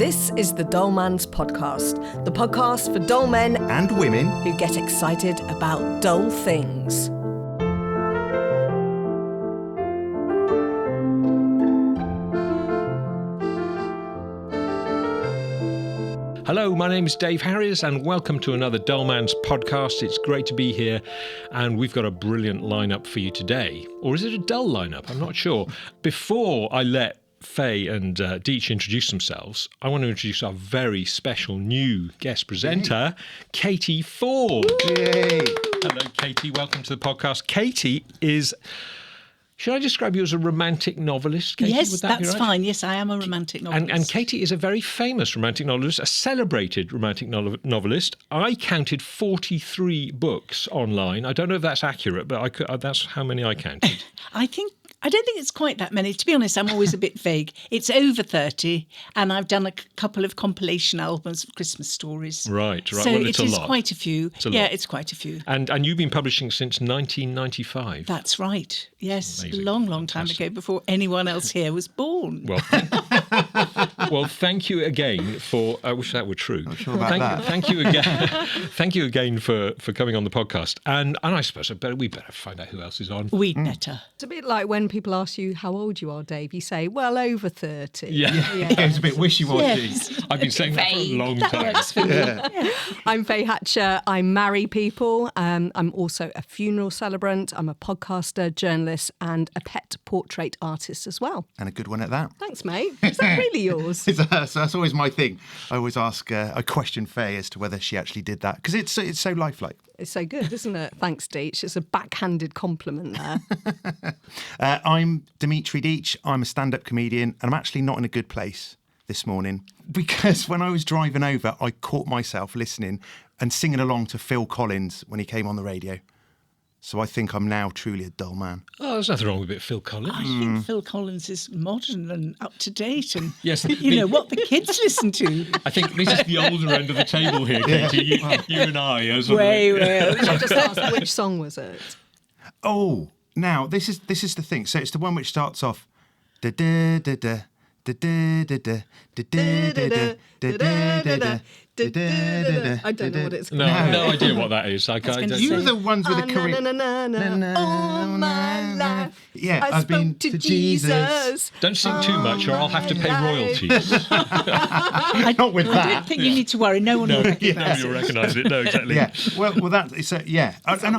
This is the Dull Man's Podcast, the podcast for dull men and women who get excited about dull things. Hello, my name is Dave Harries and welcome to another Dull Man's Podcast. It's great to be here and we've got a brilliant lineup for you today. Or is it a dull lineup? I'm not sure. Before I let Faye and Deech introduce themselves, I want to introduce our very special new guest presenter, Katie Fforde. Yay. Hello, Katie. Welcome to the podcast. Katie is... Should I describe you as a romantic novelist, Katie? Yes, Would that be that's right? fine. Yes, I am a romantic novelist. And Katie is a very famous romantic novelist, a celebrated romantic novelist. I counted 43 books online. I don't know if that's accurate, but that's how many I counted. I don't think it's quite that many. To be honest, I'm always a bit vague. It's over 30, and I've done a couple of compilation albums of Christmas stories. Right. So Well, it's it a is lot. quite a few. It's quite a few. And you've been publishing since 1995. That's right. Yes, Amazing. long time ago, before anyone else here was born. Well, thank you again for. I wish that were true. Not sure about that. Thank you again. Thank you again for coming on the podcast. And I suppose we better find out who else is on. We'd better. It's a bit like when people ask you how old you are, Dave, you say, well, over 30. Yeah. It's a bit wishy-washy. Yes. I've been saying that for a long That time. works for me. Yeah. I'm Faye Hatcher. I marry people. I'm also a funeral celebrant. I'm a podcaster, journalist, and a pet portrait artist as well. And a good one at that. Thanks, mate. Is that really yours? So that's always my thing. I always ask, I question Faye as to whether she actually did that, because it's so lifelike. It's so good, isn't it? Thanks, Deech. It's a backhanded compliment there. I'm Demitris Deech. I'm a stand-up comedian, and I'm actually not in a good place this morning because when I was driving over, I caught myself listening and singing along to Phil Collins when he came on the radio. So I think I'm now truly a dull man. Oh, there's nothing wrong with a bit of Phil Collins. I think Phil Collins is modern and up to date, and Yes, you know what the kids listen to. I think this is the older end of the table here, Katie. You and I. As Way, way. I just asked which song was it? Oh, now this is the thing. So it's the one which starts off da da da da da da da da da da da da da. I don't know what it's called. No idea what that is. I gonna can't. say- You're the ones with the Korean. All my life. Yeah, I I've spoke been to to Jesus. Don't sing too much, or I'll have to pay royalties. Not with I that. don't think you need to worry. No one will recognise You'll it. recognise it. No, exactly. Yeah, well, that it's yeah, and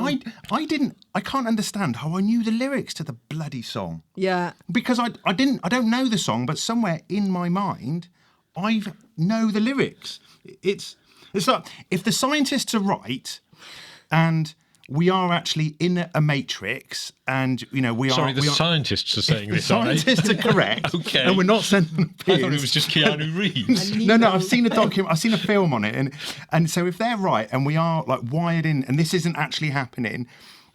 I can't understand how I knew the lyrics to the bloody song Yeah. because I don't know the song, but somewhere in my mind, I know the lyrics. It's like if the scientists are right, and we are actually in a matrix, and we are. Sorry, the scientists are saying this, aren't they? Scientists are correct. Okay. And we're not sending I thought it was just Keanu Reeves. No, I've seen a document. I've seen a film on it, and so if they're right, and we are like wired in, and this isn't actually happening,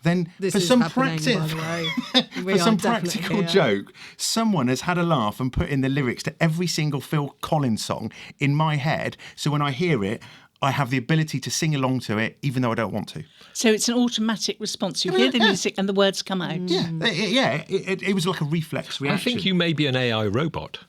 then This for is some happening, by the way. We for are some definitely practical here. joke, someone has had a laugh and put in the lyrics to every single Phil Collins song in my head. So when I hear it, I have the ability to sing along to it, even though I don't want to. So it's an automatic response. You hear the music and the words come out. It was like a reflex I reaction. think you may be an AI robot.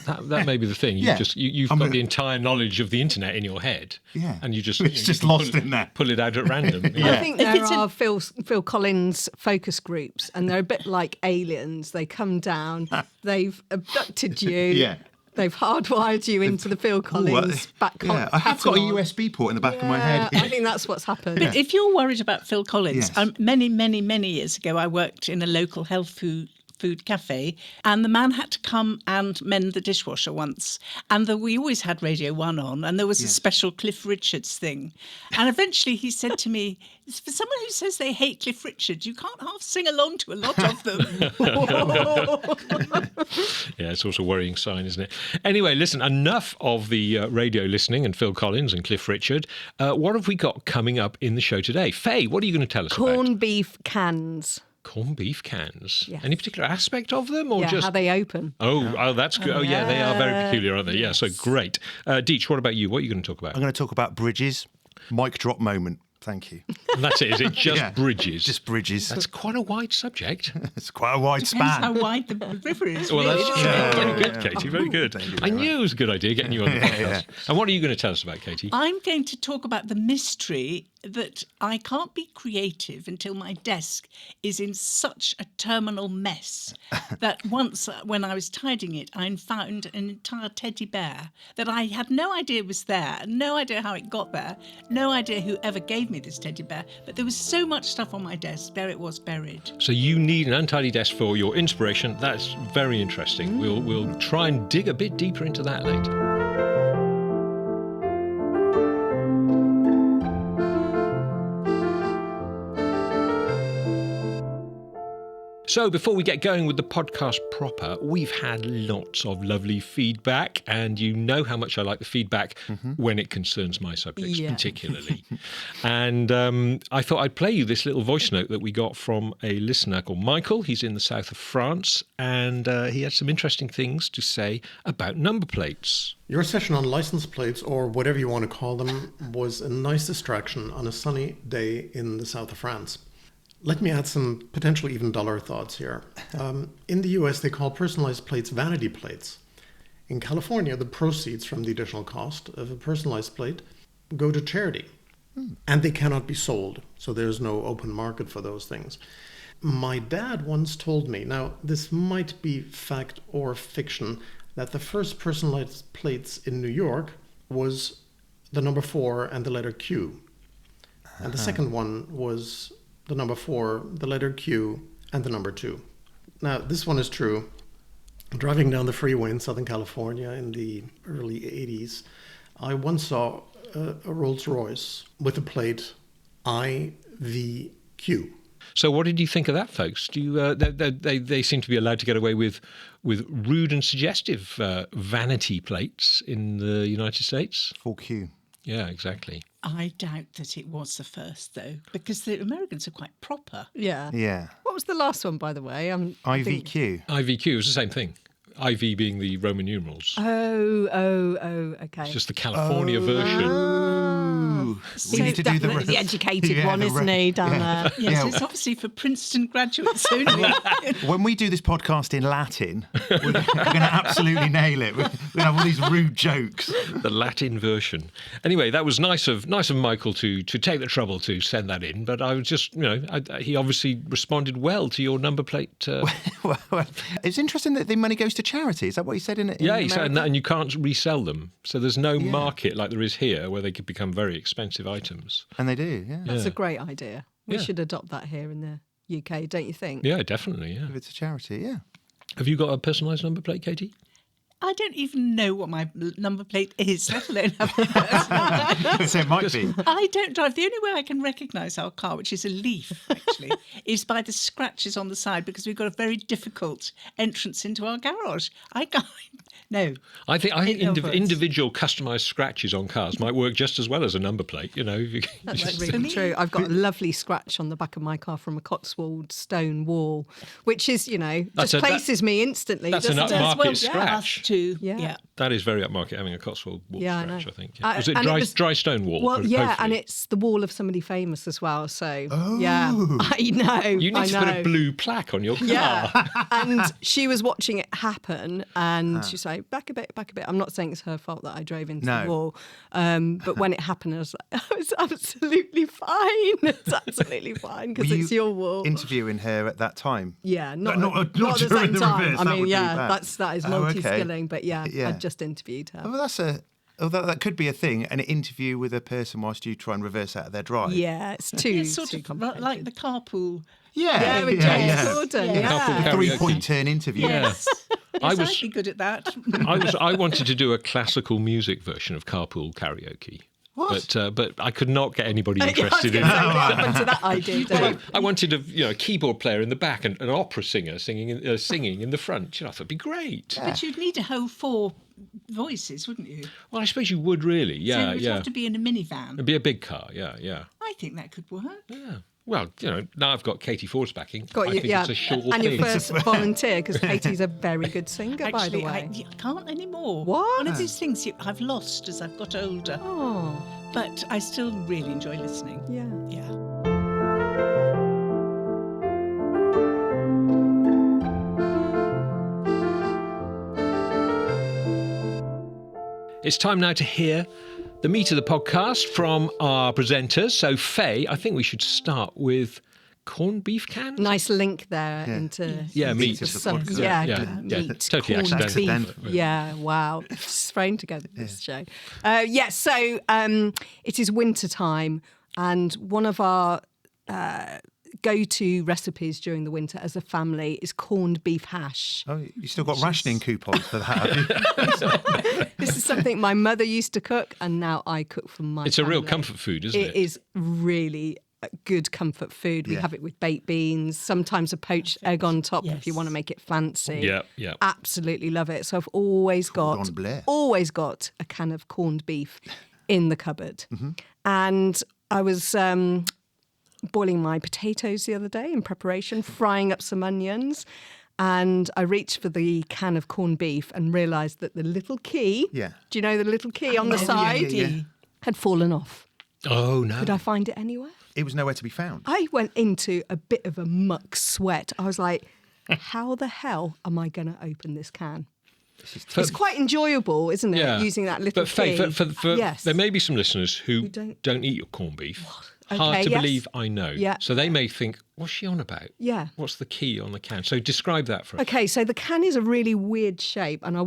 That may be the thing. Yeah. You've got the entire knowledge of the internet in your head. Yeah. And you just It's just you lost pull in there. Pull it out at random. I think If there it's are Phil Collins focus groups, and they're a bit like aliens. They come down, they've abducted you, Yeah. they've hardwired you into the Phil Collins back Yeah, I have got a USB port in the back of my head. I think that's what's happened. But if you're worried about Phil Collins, Yes. many years ago, I worked in a local health food cafe, and the man had to come and mend the dishwasher once, and we always had Radio 1 on, and there was a special Cliff Richards thing, and eventually he said to me, for someone who says they hate Cliff Richards, you can't half sing along to a lot of them. Yeah, it's also a worrying sign, isn't it? Anyway, listen, enough of the radio listening and Phil Collins and Cliff Richard. What have we got coming up in the show today? Faye, what are you going to tell us about? Corned beef cans. Corned beef cans. Yes. Any particular aspect of them, or Yeah, just how they open. Oh, that's good. Oh, yeah, they are very peculiar, aren't they? Yeah, so great. Deech, what about you? What are you going to talk about? I'm going to talk about bridges, mic drop moment. Thank you. And that's it, is it? Just bridges? Just bridges. That's quite a wide subject. It's quite a wide Depends span. how wide the river is. Well, really, that's doesn't it? very good, Katie, very good. Thank you I very knew it was a good idea getting you on the podcast. Yeah. And what are you going to tell us about, Katie? I'm going to talk about the mystery that I can't be creative until my desk is in such a terminal mess that once when I was tidying it, I found an entire teddy bear that I had no idea was there, no idea how it got there, no idea who ever gave me this teddy bear, but there was so much stuff on my desk, there it was buried. So you need an untidy desk for your inspiration. That's very interesting. We'll try and dig a bit deeper into that later. So before we get going with the podcast proper, we've had lots of lovely feedback, and you know how much I like the feedback when it concerns my subjects particularly. And I thought I'd play you this little voice note that we got from a listener called Michael. He's in the south of France, and he had some interesting things to say about number plates. Your session on license plates, or whatever you want to call them, was a nice distraction on a sunny day in the south of France. Let me add some potentially even duller thoughts here. In the US, they call personalized plates vanity plates. In California, the proceeds from the additional cost of a personalized plate go to charity. And they cannot be sold, so there's no open market for those things. My dad once told me, now this might be fact or fiction, that the first personalized plates in New York was the number 4 and the letter Q. And the second one was the number 4, the letter Q, and the number 2. Now, this one is true. Driving down the freeway in Southern California in the early 80s, I once saw a Rolls Royce with a plate IVQ. So what did you think of that, folks? Do you, they seem to be allowed to get away with rude and suggestive vanity plates in the United States? 4Q. Yeah, exactly. I doubt that it was the first, though, because the Americans are quite proper. Yeah. Yeah. What was the last one, by the way? IVQ. IVQ is the same thing. IV being the Roman numerals. Oh, okay. It's just the California version. We need to do the educated one, isn't he, down there? Yes, it's obviously for Princeton graduates only. When we do this podcast in Latin, we're going to absolutely nail it. We're going to have all these rude jokes. The Latin version. Anyway, that was nice of Michael to take the trouble to send that in. But I was just, he obviously responded well to your number plate. Well, it's interesting that the money goes to charity. Is that what he said in Yeah, he said, America? and you can't resell them. So there's no market like there is here where they could become very expensive items. And they do, yeah. That's a great idea. We Yeah. should adopt that here in the UK, don't you think? Yeah, definitely, yeah. If it's a charity, yeah. Have you got a personalised number plate, Katie? I don't even know what my number plate is, let alone have it. So it might be. I don't drive. The only way I can recognise our car, which is a Leaf, actually, is by the scratches on the side, because we've got a very difficult entrance into our garage. I can't. No. I think It offers. individual customised scratches on cars might work just as well as a number plate. That's works for really me. true. I've got a lovely scratch on the back of my car from a Cotswold stone wall, which is, just places me instantly. that's an doesn't it? upmarket scratch. Us too. Yeah. That is very upmarket, having a Cotswold wall Yeah, I scratch, know. I think. Yeah. Was it And it dry stone wall? Well, yeah, hopefully? and it's the wall of somebody famous as well. So, yeah, I know. You need to put a blue plaque on your car. Yeah, and she was watching it happen, and she's like, back a bit. I'm not saying it's her fault that I drove into the wall, but when it happened, I was like, oh, it's absolutely fine. It's absolutely fine because it's your wall. Interviewing her at that time? Yeah, not not at the during same the time. reverse, I that mean, would be yeah, bad. that is Oh, okay. multi-skilling, but yeah, Yeah. I just interviewed her. Oh, well, although that could be a thing, an interview with a person whilst you try and reverse out of their drive. Yeah, it's too It's sort too of complicated. like the carpool. Yeah, with James Gordon. Yeah. Couple Yeah. karaoke. 3-point turn interview. Yes. I I'd was- be good at that. I wanted to do a classical music version of carpool karaoke. What? But I could not get anybody Yeah, I was interested in gonna say, it. what happened to that idea, Dave? I wanted a keyboard player in the back and an opera singer singing in the front. I thought it'd be great. But you'd need a whole 4 voices, wouldn't you? Well, I suppose you would really. So Yeah, it would yeah. have to be in a minivan. It'd be a big car. Yeah, yeah. I think that could work. Yeah. Well, now I've got Katie Fforde's backing. Got I you, think yeah. it's a sure And thing. your first volunteer, because Katie's a very good singer, Actually, by the way. I can't anymore. What? One of those things I've lost as I've got older. Oh, but I still really enjoy listening. Yeah. Yeah. It's time now to hear the meat of the podcast from our presenters. So, Faye, I think we should start with corned beef cans. Nice link there into meat. meat. Totally corned accidental. beef. Yeah, wow. Just thrown together this show. So it is winter time, and one of our go-to recipes during the winter as a family is corned beef hash. Oh, you still got rationing coupons for that, have you? This is something my mother used to cook, and now I cook for my It's family. a real comfort food, isn't it? It is really a good comfort food. We have it with baked beans, sometimes a poached egg on top if you want to make it fancy. Yeah. Absolutely love it. So I've always got a can of corned beef in the cupboard. Mm-hmm. And I was boiling my potatoes the other day in preparation, frying up some onions, and I reached for the can of corned beef and realised that the little key, do you know the little key on the side, had fallen off. Oh, no. Could I find it anywhere? It was nowhere to be found. I went into a bit of a muck sweat. I was like, how the hell am I going to open this can? It's quite enjoyable, isn't it, using that little key? But Faye, there may be some listeners who don't eat your corned beef. Hard to believe, I know. Yeah. So they may think, what's she on about? Yeah. What's the key on the can? So describe that for us. Okay, so the can is a really weird shape, and I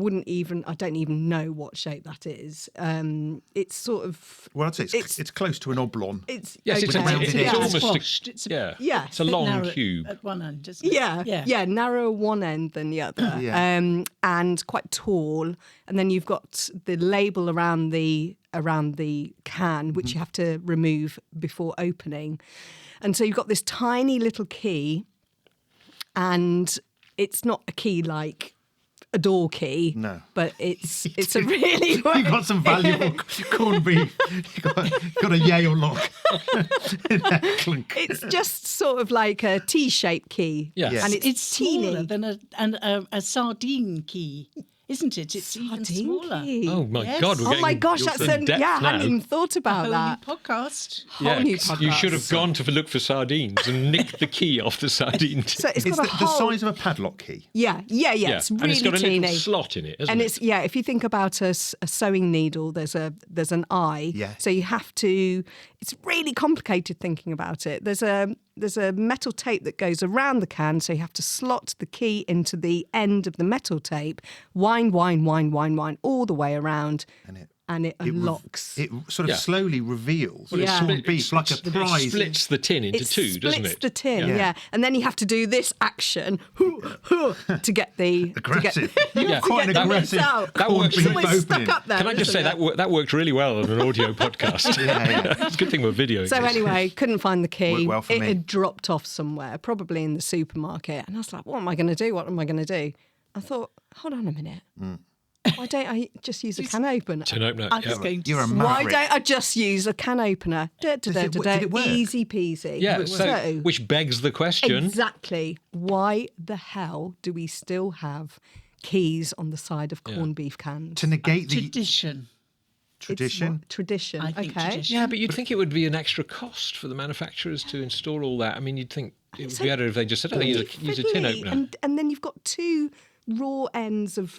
don't even know what shape that is. It's sort of... Well, I'd say it's close to an oblong. It's almost It's a long cube. At one end, isn't it? Yeah, narrower one end than the other, and quite tall. And then you've got the label around the can, which you have to remove before opening. And so you've got this tiny little key, and it's not a key like a door key. No. But it's a really... You've got some valuable corned beef. You've got a Yale lock. It's just sort of like a T-shaped key. Yes. And It's teeny. smaller than a sardine key. Isn't it? It's even smaller. Key. Oh, my God. We're Oh my gosh, that's in depth I now. hadn't even thought about Whole that. new podcast. Whole new podcast. You should have gone to look for sardines and nicked the key off the sardine tin. So it's It's got the a whole... size of a padlock key. Yeah. It's really and it's got a teeny. little slot in it, hasn't And it? it's if you think about a sewing needle, there's an eye. Yeah. So you have to. It's really complicated thinking about it. There's a metal tape that goes around the can, so you have to slot the key into the end of the metal tape, wind all the way around, and it unlocks. It sort of slowly reveals Yeah. corned beef like a prize. It splits the tin into two, doesn't it? Splits the tin, yeah. And then you have to do this action to get the... Aggressive. Yeah. Quite an get the aggressive bits out. That corned works. beef It's always stuck opening. up there, Can I just say isn't it? that worked really well on an audio podcast? It's a good thing we're videoing So this. anyway, couldn't find the key. Worked well for it me. had dropped off somewhere, probably in the supermarket. And I was like, what am I going to do? I thought, hold on a minute. Why don't I just use a can opener? Tin opener. I was going to You're a say- Why maverick. don't I just use a can opener? Did it work? Easy peasy. Yeah, so, which begs the question. Exactly. Why the hell do we still have keys on the side of corned beef cans? To negate the Tradition. tradition. Tradition. I think okay. tradition. Yeah, but you'd think it would be an extra cost for the manufacturers to install all that. I mean, you'd think it would be better if they just said, use a tin Fiddly. opener. And then you've got two raw ends of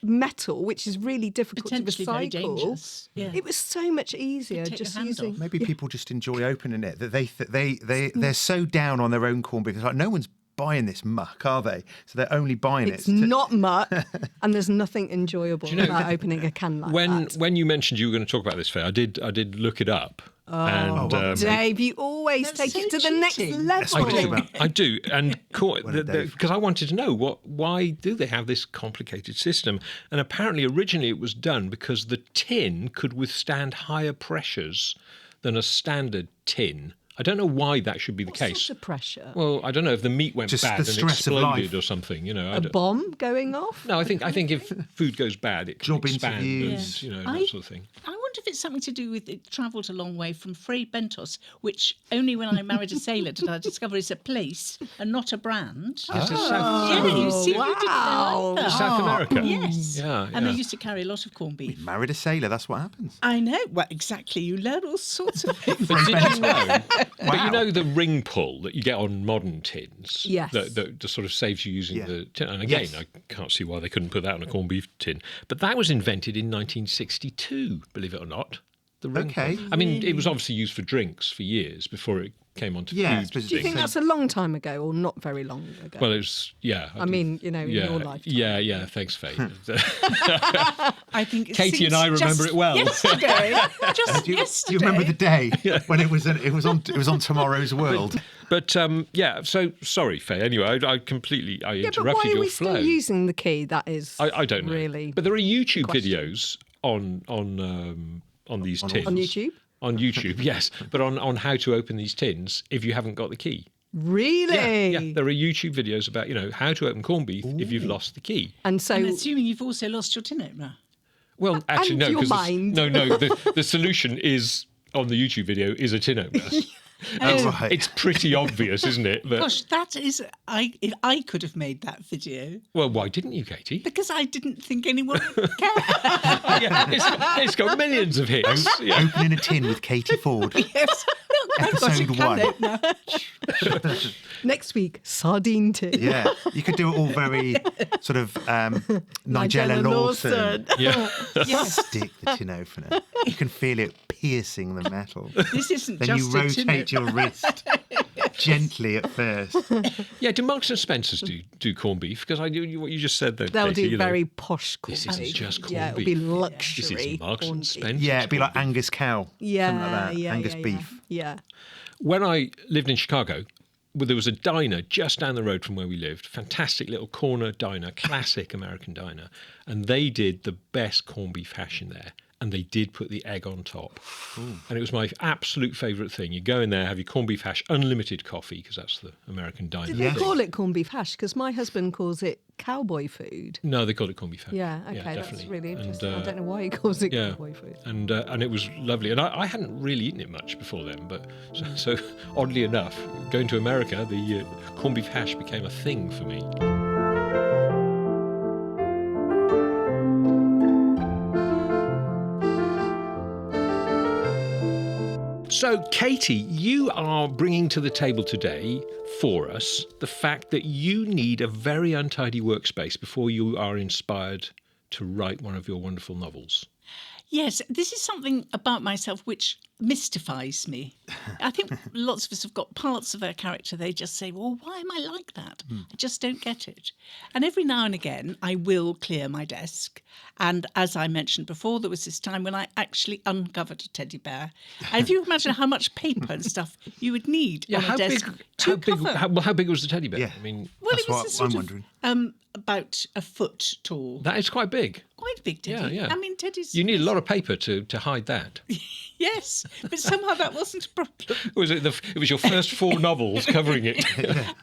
metal, which is really difficult to Potentially very recycle. dangerous. Yeah. It was so much easier take just your hand using. off. Maybe people just enjoy opening it. That they're so down on their own corned beef. It's like no one's buying this muck, are they? So they're only buying It's it. not much, and there's nothing enjoyable about opening a can like that. When you mentioned you were going to talk about this, Faye, I did look it up. Dave, you always That's take it so to the next cheating. level. I do, and Dave. because I wanted to know why do they have this complicated system? And apparently, originally it was done because the tin could withstand higher pressures than a standard tin. I don't know why that should be the What case. sort of pressure? Well, I don't know if the meat went Just bad the and stress of life. exploded or something. A bomb going off? No, I think if food goes bad, it can Job expand interviews. and that sort of thing. I wonder wonder if it's something to do with it travelled a long way from Fray Bentos, which only when I married a sailor did I discover is a place and not a brand. Yes, it's You see, you didn't know either. South America. Yes. Yeah, And they used to carry a lot of corned beef. Married a sailor, that's what happens. I know. Well, exactly. You learn all sorts of things. But did you know? But you know the ring pull that you get on modern tins? Yes. That sort of saves you using the tin. And again, Yes. I can't see why they couldn't put that on a corned beef tin. But that was invented in 1962, believe it or not. The ring Okay. pull. I mean, it was obviously used for drinks for years before it came onto Yeah, food. it's Do you think things. that's a long time ago or not very long ago? Well, it was, I mean, in your lifetime. Yeah, thanks, Faye. I think Katie since and I remember just it well. Yesterday, just Do you yesterday. remember the day when it was on Tomorrow's World? But so sorry, Faye. Anyway, I completely Yeah, but interrupted why are your we flow. still using the key? That is I don't know. really. But there are YouTube question. videos on these tins. On YouTube? On YouTube, yes. But on how to open these tins if you haven't got the key. Really? Yeah. There are YouTube videos about, how to open corned beef if you've lost the key. And so, I'm assuming you've also lost your tin opener. Well, actually, and no. your 'Cause mind. the solution is on the YouTube video is a tin opener. Oh, right. It's pretty obvious, isn't it? That, Gosh, that is... I could have made that video well, why didn't you, Katie? because I didn't think anyone would care. Yeah, it's got millions of hits. Yeah. Opening a tin with Katie Fforde. Yes. Look, I've got a Episode can 1. opener. next week, sardine tin. Yeah, you could do it all very sort of Nigella Lawson. Yeah. Yes. Stick the tin opener. You can feel it piercing the metal. This isn't Then just you a tin rotate opener. your wrist gently at first. Yeah, do Marks and Spencers do corned beef? Because I knew what you just said there, They'll Katie, do very posh corned This isn't beef. just corned Yeah, it'll beef. be This luxury. is Marks and corned beef. Spencers. Yeah, it'd be like corned beef. Angus cow. Yeah, something like that. yeah, Angus yeah, beef. Yeah. When I lived in Chicago, there was a diner just down the road from where we lived. Fantastic little corner diner, classic American diner. And they did the best corned beef hash in there. And they did put the egg on top. And it was my absolute favourite thing. You go in there, have your corned beef hash, unlimited coffee, because that's the American diner. Did Yes. they call it corned beef hash? Because my husband calls it cowboy food. No, they called it corned beef hash. Yeah, okay, that's definitely. really interesting. And, I don't know why he calls it yeah, cowboy food. and it was lovely. And I hadn't really eaten it much before then, but so oddly enough, going to America, the corned beef hash became a thing for me. So, Katie, you are bringing to the table today for us the fact that you need a very untidy workspace before you are inspired to write one of your wonderful novels. Yes, this is something about myself which mystifies me. I think lots of us have got parts of our character, they just say, well, why am I like that? I just don't get it. And every now and again, I will clear my desk. And as I mentioned before, there was this time when I actually uncovered a teddy bear. And if you imagine how much paper and stuff you would need on a desk to cover. How big was the teddy bear? Yeah. I mean, Well, That's it was what a sort I'm of, wondering. about a foot tall. that is quite big. Quite a big teddy. Yeah. I mean, teddies... You need a lot of paper to hide that. Yes, but somehow that wasn't a problem. It was your first 4 novels covering it.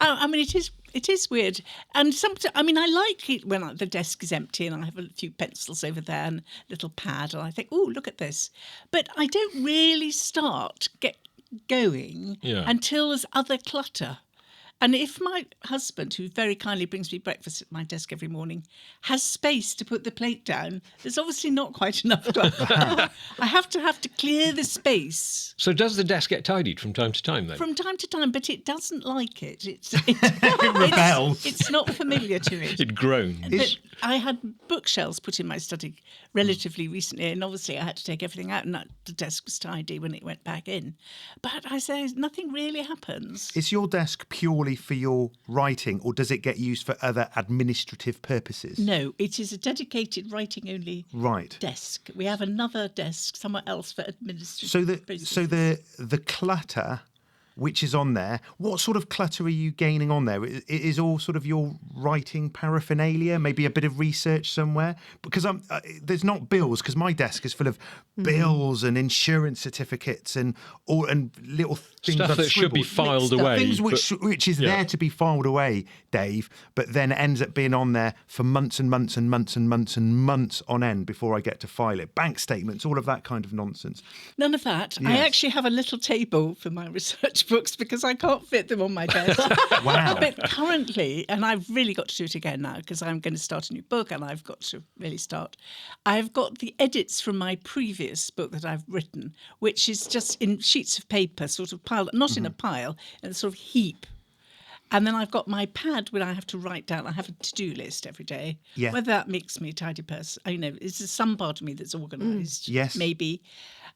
I mean, it is weird, and sometimes I mean, I like it when the desk is empty and I have a few pencils over there and a little pad, and I think, oh, look at this. But I don't really get going until there's other clutter. And if my husband, who very kindly brings me breakfast at my desk every morning, has space to put the plate down, there's obviously not quite enough. I have to clear the space. So does the desk get tidied from time to time then? From time to time, but it doesn't like it. It rebels. It's not familiar to it. It groans. But I had bookshelves put in my study relatively recently, and obviously I had to take everything out, and the desk was tidy when it went back in. But I say nothing really happens. Is your desk purely for your writing, or does it get used for other administrative purposes? No, it is a dedicated writing-only Right. desk. We have another desk somewhere else for administrative So processes. the clutter which is on there. What sort of clutter are you gaining on there? It is all sort of your writing paraphernalia, maybe a bit of research somewhere? Because there's not bills, because my desk is full of bills and insurance certificates and little things Stuff that should be filed away. Things which is there to be filed away, Dave, but then ends up being on there for months and months and months and months and months on end before I get to file it. Bank statements, all of that kind of nonsense. None of that. Yes. I actually have a little table for my research books because I can't fit them on my desk. Wow. But currently, and I've really got to do it again now because I'm going to start a new book and I've got to really start. I've got the edits from my previous book that I've written, which is just in sheets of paper, sort of piled, not in a pile, in a sort of heap. And then I've got my pad where I have to write down. I have a to-do list every day. Yeah. Whether that makes me a tidy person, there's some part of me that's organised. Yes. Maybe,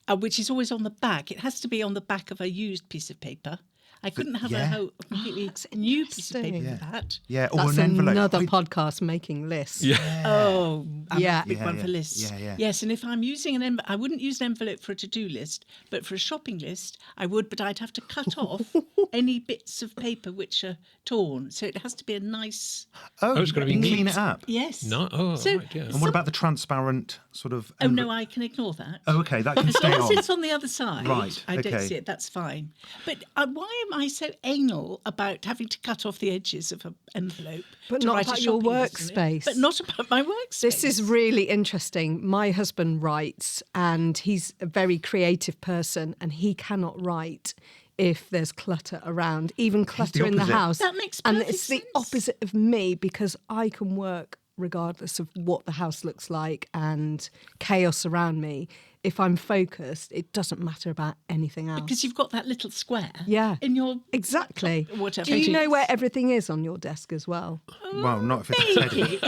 which is always on the back. It has to be on the back of a used piece of paper. I couldn't have a whole completely new piece of paper for that. Yeah, or That's an envelope. another podcast, making lists. Yeah. Oh, I'm Yeah. a big one for lists. Yeah. Yes, and if I'm using an envelope, I wouldn't use an envelope for a to-do list, but for a shopping list, I would, but I'd have to cut off any bits of paper which are torn. So it has to be a nice... Oh, it's gotta be clean neat. it up. Yes. No, oh, So- right, yeah. And what about the transparent sort of... Oh, no, I can ignore that. Oh, okay, that can As stay long as on. it's on the other side, Right, I don't okay. see it, that's fine. But why am I so anal about having to cut off the edges of an envelope But to not write a about your shopping list in it? workspace. But not about my workspace. This is really interesting. My husband writes, and he's a very creative person, and he cannot write if there's clutter around, even clutter in the opposite. house. That makes And perfect it's the sense. opposite of me because I can work regardless of what the house looks like and chaos around me. If I'm focused, it doesn't matter about anything else. Because you've got that little square in your Exactly. laptop, whatever. Do you know where everything is on your desk as well? Well, not if it's Teddy.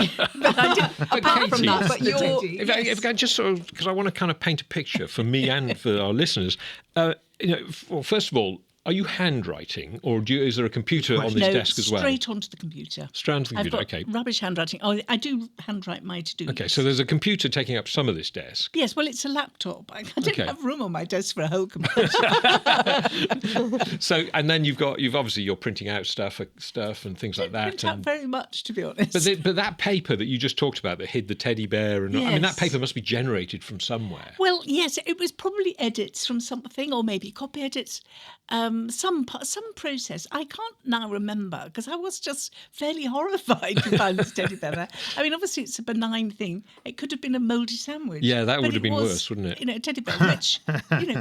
But I did, Apart from that, but you're... If I just sort of, because I want to kind of paint a picture for me and for our listeners. Well, first of all, are you handwriting, or is there a computer on this desk as well? straight onto the computer. Straight onto the computer, I've got okay. rubbish handwriting. Oh, I do handwrite my to-do Okay, list. so there's a computer taking up some of this desk. Yes, well, it's a laptop. I don't Okay. have room on my desk for a whole computer. So, and then you've obviously you're printing out stuff and things like that. Print out very much, to be honest. But that paper that you just talked about that hid the teddy bear, and I mean that Yes. paper must be generated from somewhere. Well, yes, it was probably edits from something, or maybe copy edits, some process. I can't now remember because I was just fairly horrified to find this teddy bear. I mean, obviously it's a benign thing. It could have been a mouldy sandwich. Yeah, that but would have it been was, worse, wouldn't it? A teddy bear, which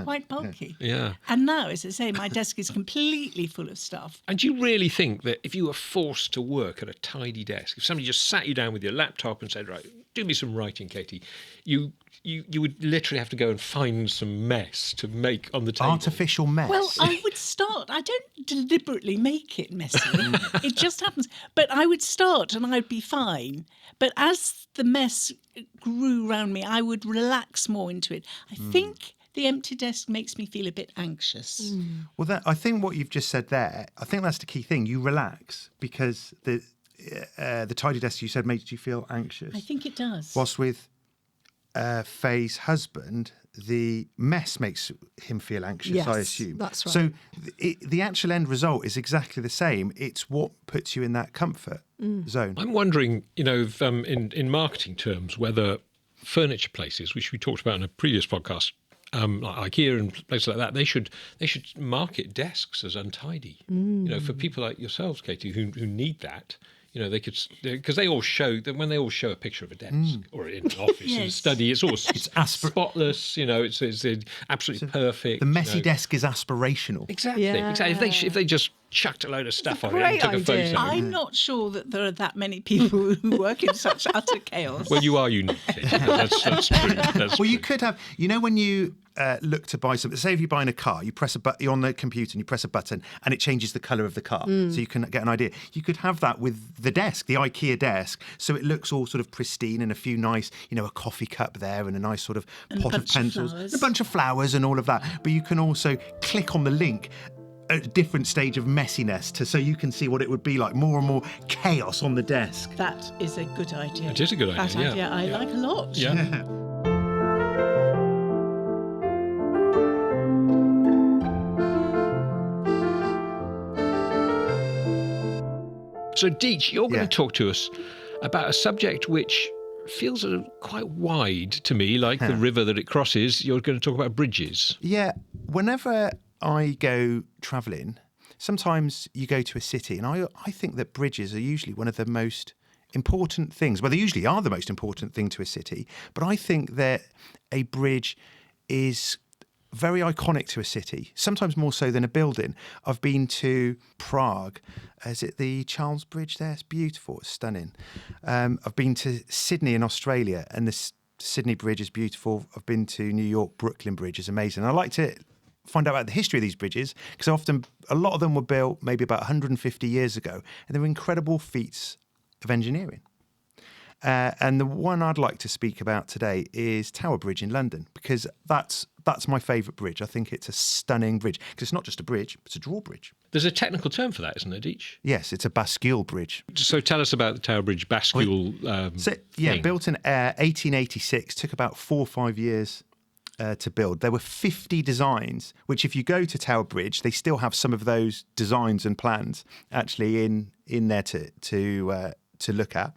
quite bulky. Yeah. And now, as I say, my desk is completely full of stuff. And do you really think that if you were forced to work at a tidy desk, if somebody just sat you down with your laptop and said, right, do me some writing, Katie, you would literally have to go and find some mess to make on the table? Artificial mess. Well, I would start. I don't deliberately make it messy. It just happens. But I would start and I'd be fine. But as the mess grew around me, I would relax more into it. I think the empty desk makes me feel a bit anxious. Well, I think what you've just said there, I think that's the key thing. You relax because the tidy desk you said made you feel anxious. I think it does. Whilst with Faye's husband, the mess makes him feel anxious, Yes, I assume. that's right. So the actual end result is exactly the same. It's what puts you in that comfort zone. I'm wondering, if, in marketing terms, whether furniture places, which we talked about in a previous podcast, like IKEA and places like that, they should market desks as untidy. For people like yourselves, Katie, who need that. They could, because they all show that when they all show a picture of a desk or in an office, in a study, it's all spotless. It's absolutely perfect. The messy desk is aspirational. Exactly. Yeah. Exactly. If they just chucked a load of stuff on it and great took a idea. photo. I'm not sure that there are that many people who work in such utter chaos. Well, you are unique. That's true. That's Well, you true. could have, when you look to buy something, say if you're buying a car, you press a button, you're on the computer and you press a button and it changes the colour of the car. So you can get an idea. You could have that with the desk, the IKEA desk, so it looks all sort of pristine and a few nice, a coffee cup there and a nice sort of pot of pencils, a bunch of flowers and all of that. But you can also click on the link at a different stage of messiness so you can see what it would be like, more and more chaos on the desk. That is a good idea. It is a good idea, That yeah. idea I like a lot. Yeah. So, Deech, you're going to talk to us about a subject which feels quite wide to me, like the river that it crosses. You're going to talk about bridges. Yeah. Whenever I go travelling, sometimes you go to a city, and I think that bridges are usually one of the most important things. Well, they usually are the most important thing to a city, but I think that a bridge is very iconic to a city, sometimes more so than a building. I've been to Prague. Is it the Charles Bridge there? It's beautiful. It's stunning. I've been to Sydney in Australia, and the Sydney Bridge is beautiful. I've been to New York. Brooklyn Bridge is amazing. I like to find out about the history of these bridges because a lot of them were built maybe about 150 years ago, and they were incredible feats of engineering. And the one I'd like to speak about today is Tower Bridge in London, because that's my favourite bridge. I think it's a stunning bridge, because it's not just a bridge, it's a drawbridge. There's a technical term for that, isn't there, Deech? Yes, it's a bascule bridge. So tell us about the Tower Bridge bascule thing. Built in 1886, took about 4 or 5 years to build. There were 50 designs, which if you go to Tower Bridge, they still have some of those designs and plans actually in there to look at.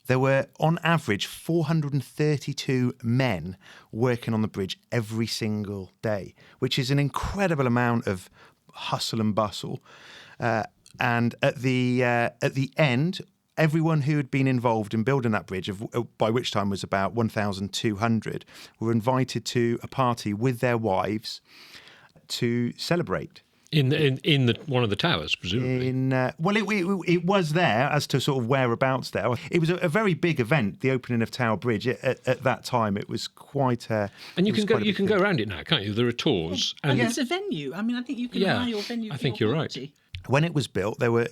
There were, on average, 432 men working on the bridge every single day, which is an incredible amount of hustle and bustle. And at the end, everyone who had been involved in building that bridge, by which time was about 1,200, were invited to a party with their wives to celebrate. In one of the towers, presumably. It was there as to sort of whereabouts there. It was a very big event, the opening of Tower Bridge. At that time, it was quite a. And you can go around it now, can't you? There are tours. And it's a venue. I mean, I think you can hire your venue. I think you're right. When it was built, there were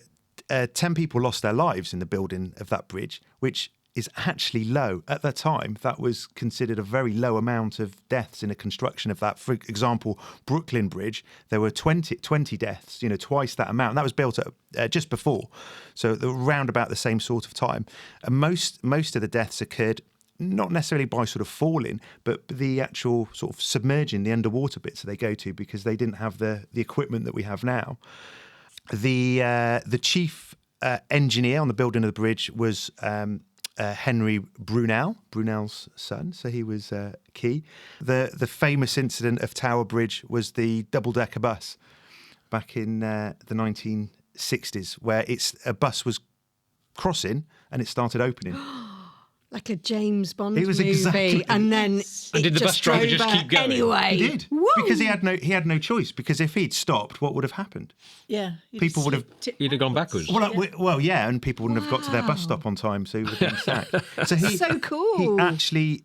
10 people lost their lives in the building of that bridge, which is actually low. At the time, that was considered a very low amount of deaths in a construction of that. For example, Brooklyn Bridge, there were 20 deaths, twice that amount. And that was built just before, so around about the same sort of time. And most of the deaths occurred not necessarily by sort of falling, but the actual sort of submerging the underwater bits that they go to, because they didn't have the equipment that we have now. The chief engineer on the building of the bridge was Henry Brunel's son, so he was key. The famous incident of Tower Bridge was the double-decker bus back in the 1960s, where a bus was crossing and it started opening. Like a James Bond it was movie, exactly. and then and did the bus driver just keep going? Anyway, he did. Woo! Because he had no choice. Because if he'd stopped, what would have happened? Yeah, people would have. He'd have gone backwards. Well, yeah, and people wouldn't have got to their bus stop on time, so he would have been sacked. So so cool. He actually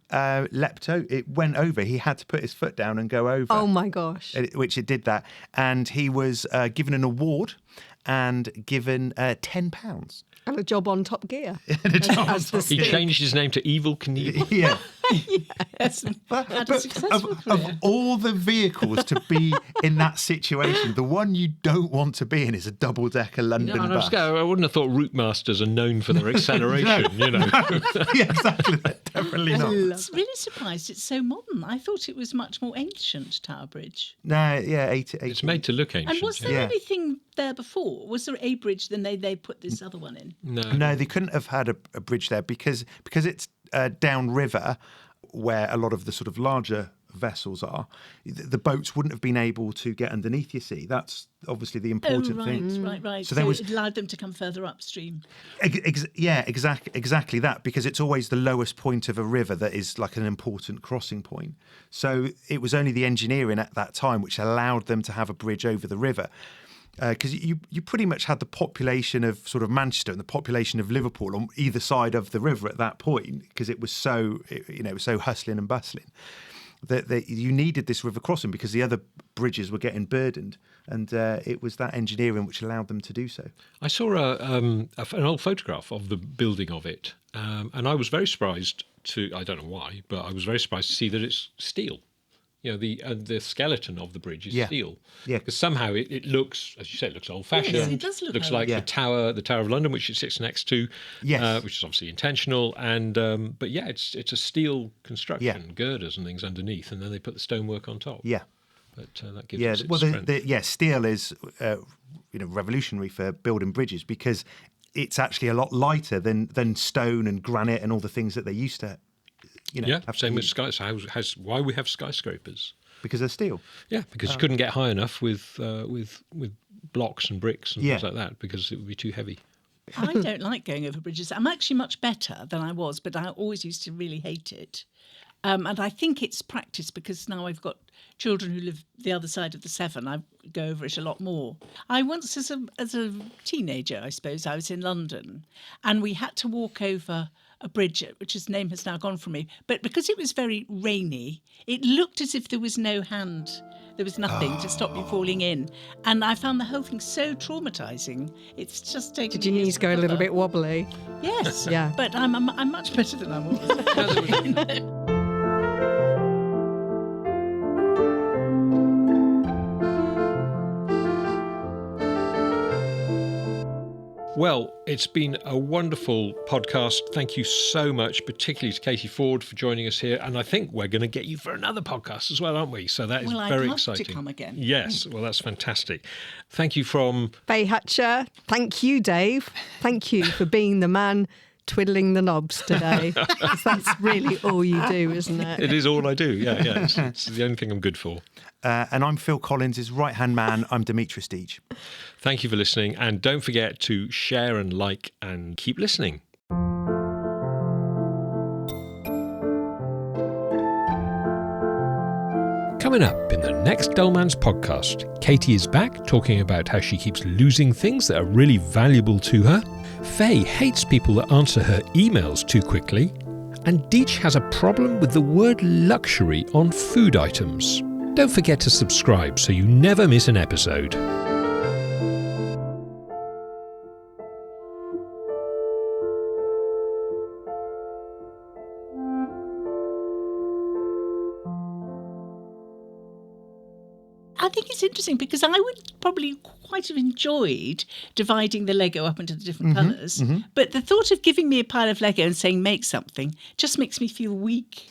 leapt over. It went over. He had to put his foot down and go over. Oh my gosh! Which it did that, and he was given an award and given £10. And a job on Top Gear. He changed his name to Evil Knievel. Yeah. Yes. But of all the vehicles to be in that situation, the one you don't want to be in is a double-decker London bus. I wouldn't have thought route masters are known for their acceleration, Yeah, exactly. Definitely not. I'm really surprised it's so modern. I thought it was much more ancient, Tower Bridge. No, yeah, 80. It's made to look ancient. And was there anything there before? Was there a bridge, then they put this other one in? No, they couldn't have had a bridge there because it's downriver, where a lot of the sort of larger vessels are. The boats wouldn't have been able to get underneath, you see. That's obviously the important thing. Right. So it allowed them to come further upstream. Exactly that, because it's always the lowest point of a river that is like an important crossing point. So it was only the engineering at that time which allowed them to have a bridge over the river. Because you pretty much had the population of sort of Manchester and the population of Liverpool on either side of the river at that point, because it was so hustling and bustling that you needed this river crossing because the other bridges were getting burdened, and it was that engineering which allowed them to do so. I saw an old photograph of the building of it, and I was very surprised I don't know why, but I was very surprised to see that it's steel. The skeleton of the bridge is steel. Yeah. Because somehow it looks, as you say, it looks old-fashioned. Yes, it does look looks like the Tower of London, which it sits next to, which is obviously intentional. And but it's a steel construction, girders and things underneath, and then they put the stonework on top. Yeah. But that gives it strength. Steel is revolutionary for building bridges because it's actually a lot lighter than stone and granite and all the things that they used to, have same to with use. why we have skyscrapers. Because they're steel. Yeah, because you couldn't get high enough with blocks and bricks and things like that, because it would be too heavy. I don't like going over bridges. I'm actually much better than I was, but I always used to really hate it. And I think it's practice, because now I've got children who live the other side of the Severn. I go over it a lot more. I once, as a teenager, I suppose, I was in London, and we had to walk over a bridge, which his name has now gone from me. But because it was very rainy, it looked as if there was no hand. There was nothing to stop you falling in. And I found the whole thing so traumatising. It's just taken. Did your knees go a little bit wobbly? Yes. Yeah. But I'm much better than I was. Well, it's been a wonderful podcast. Thank you so much, particularly to Katie Fforde for joining us here. And I think we're going to get you for another podcast as well, aren't we? So that is very I'd love exciting. to come again. Yes, well, that's fantastic. Thank you from Faye Hatcher. Thank you, Dave. Thank you for being the man twiddling the knobs today. 'Cause that's really all you do, isn't it? It is all I do. Yeah. It's the only thing I'm good for. And I'm Phil Collins' right-hand man. I'm Demitris Deech. Thank you for listening. And don't forget to share and like and keep listening. Coming up in the next Dullman's podcast, Katie is back talking about how she keeps losing things that are really valuable to her. Faye hates people that answer her emails too quickly. And Deech has a problem with the word luxury on food items. Don't forget to subscribe so you never miss an episode. I think it's interesting because I would probably quite have enjoyed dividing the Lego up into the different colours. But the thought of giving me a pile of Lego and saying make something just makes me feel weak.